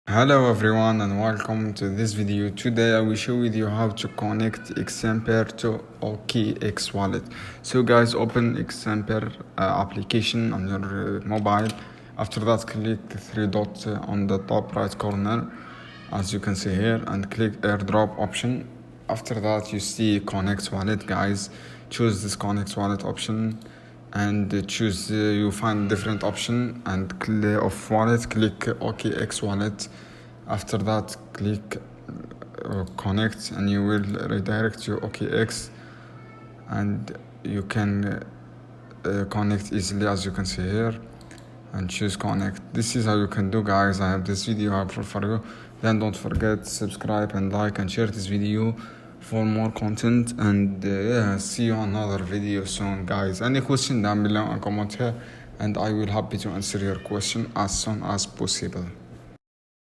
Hello everyone and welcome to this video. Today I will show you how to connect Xempire to OKX wallet. So guys, open Xempire application on your mobile. After that, click the three dots on the top right corner as you can see here and click airdrop option. After that you see connect wallet. Guys, choose this connect wallet option and choose you find different option and click of wallet, click OKX wallet. After that click connect and you will redirect to OKX and you can connect easily as you can see here and choose connect. This is how you can do, guys. I have this video helpful for you. Then don't forget to subscribe and like and share this video for more content, and see you on another video soon, guys. Any question down below and comment here and I will happy to answer your question as soon as possible.